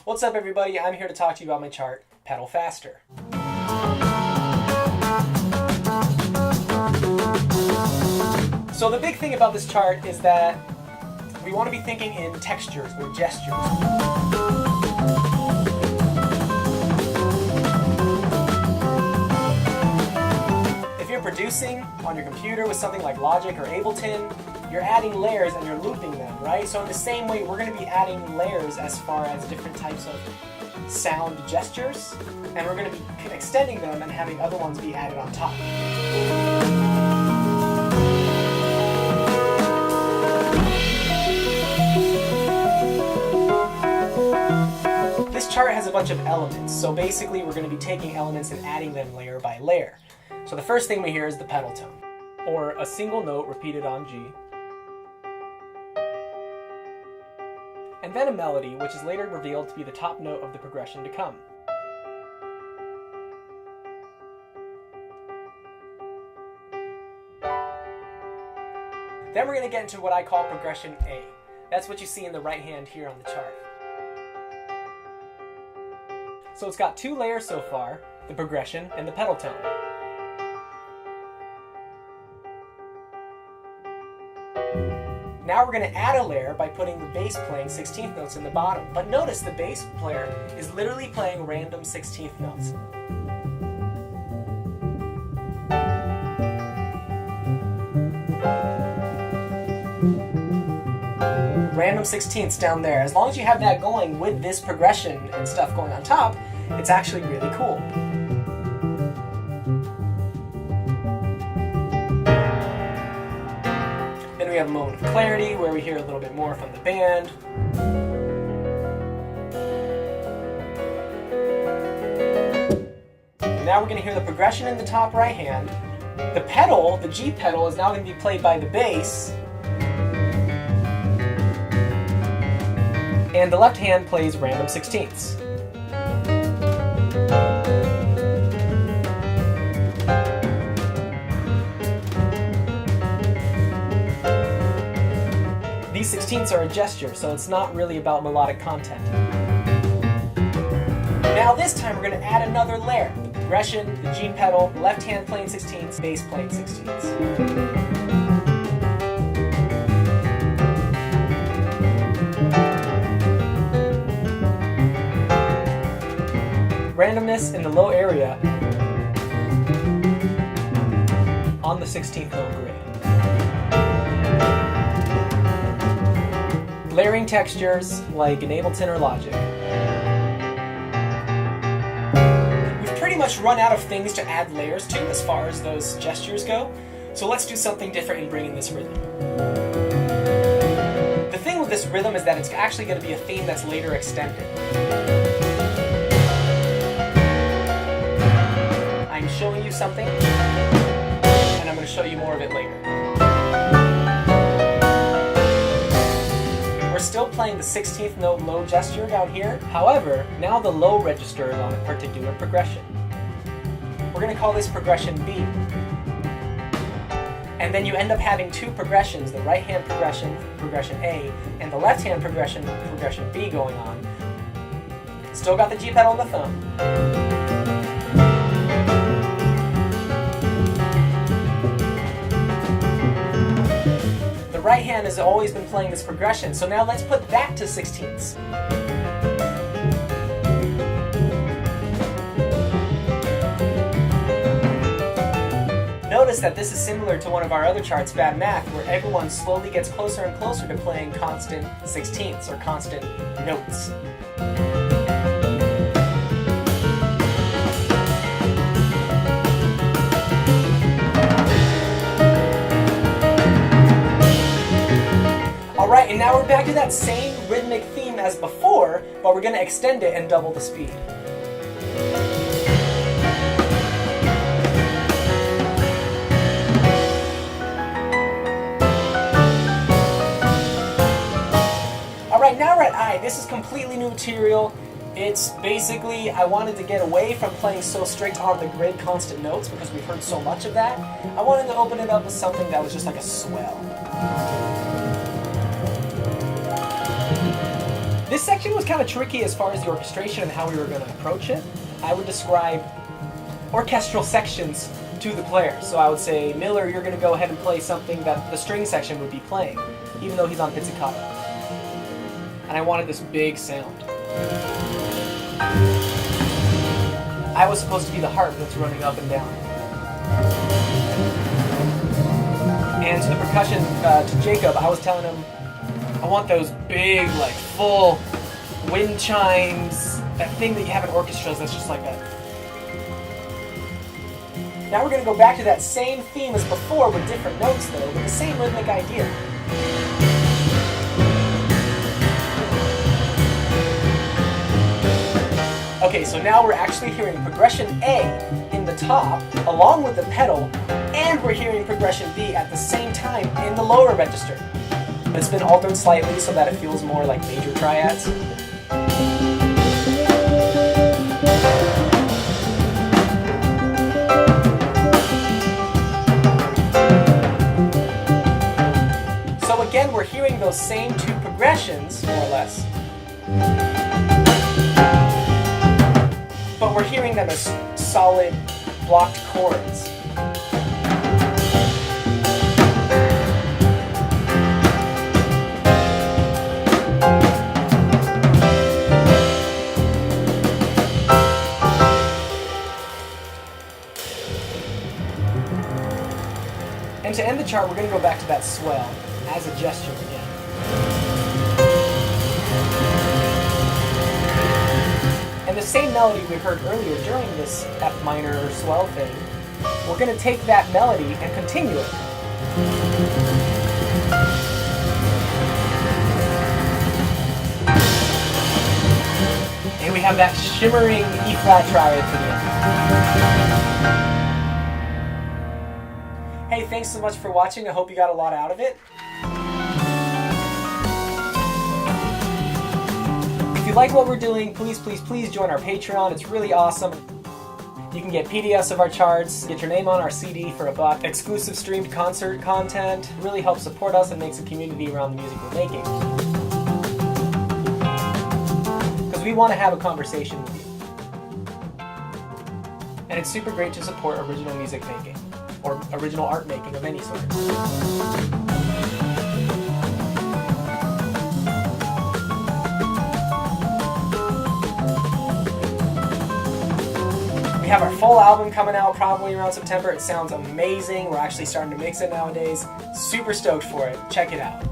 What's up everybody, I'm here to talk to you about my chart, Pedal Faster. So the big thing about this chart is that we want to be thinking in textures or gestures. If you're producing on your computer with something like Logic or Ableton, you're adding layers and you're looping them, right? So in the same way, we're going to be adding layers as far as different types of sound gestures, and we're going to be extending them and having other ones be added on top. This chart has a bunch of elements, so basically we're going to be taking elements and adding them layer by layer. So the first thing we hear is the pedal tone, or a single note repeated on G, and then a melody, which is later revealed to be the top note of the progression to come. Then we're going to get into what I call progression A. That's what you see in the right hand here on the chart. So it's got two layers so far, the progression and the pedal tone. Now we're going to add a layer by putting the bass playing 16th notes in the bottom. But notice the bass player is literally playing random 16th notes. Random 16ths down there. As long as you have that going with this progression and stuff going on top, it's actually really cool. Then we have a moment of clarity where we hear a little bit more from the band. Now we're going to hear the progression in the top right hand. The pedal, the G pedal, is now going to be played by the bass. And the left hand plays random 16ths. These 16ths are a gesture, so it's not really about melodic content. Now this time we're going to add another layer. The progression, the G pedal, left hand playing 16ths, bass playing 16ths. Randomness in the low area on the 16th note grid. Layering textures like in Ableton or Logic. We've pretty much run out of things to add layers to as far as those gestures go, so let's do something different and bring in this rhythm. The thing with this rhythm is that it's actually going to be a theme that's later extended. I'm showing you something, and I'm going to show you more of it later. We're still playing the 16th note low gesture down here. However, now the low register is on a particular progression. We're going to call this progression B. And then you end up having two progressions, the right hand progression, progression A, and the left hand progression, progression B going on. Still got the G pedal and the thumb. The right hand has always been playing this progression, so now let's put that to 16ths. Notice that this is similar to one of our other charts, Bad Math, where everyone slowly gets closer and closer to playing constant 16ths or constant notes. Alright, and now we're back to that same rhythmic theme as before, but we're going to extend it and double the speed. Alright, now we're at I. This is completely new material. It's basically, I wanted to get away from playing so strict on the grid constant notes because we've heard so much of that. I wanted to open it up with something that was just like a swell. This section was kind of tricky as far as the orchestration and how we were going to approach it. I would describe orchestral sections to the players. So I would say, Miller, you're going to go ahead and play something that the string section would be playing, even though he's on pizzicato. And I wanted this big sound. I was supposed to be the harp that's running up and down. And to the percussion, to Jacob, I was telling him, I want those big, like, full wind chimes, that thing that you have in orchestras that's just like that. Now we're going to go back to that same theme as before with different notes, though, with the same rhythmic idea. Okay, so now we're actually hearing progression A in the top, along with the pedal, and we're hearing progression B at the same time in the lower register. It's been altered slightly so that it feels more like major triads. So again, we're hearing those same two progressions, more or less. But we're hearing them as solid, blocked chords. And to end the chart, we're going to go back to that swell as a gesture again. And the same melody we heard earlier during this F minor swell thing, we're going to take that melody and continue it. And we have that shimmering E flat triad for the end. Hey, thanks so much for watching. I hope you got a lot out of it. If you like what we're doing, please, please, please join our Patreon. It's really awesome. You can get PDFs of our charts, get your name on our CD for $1, exclusive streamed concert content. It really helps support us and makes a community around the music we're making. Because we want to have a conversation with you. And it's super great to support original music making, or original art making of any sort. We have our full album coming out probably around September. It sounds amazing. We're actually starting to mix it nowadays. Super stoked for it. Check it out.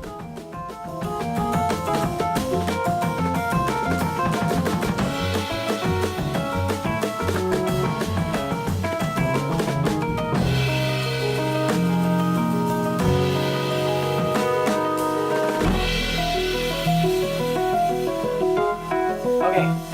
Okay.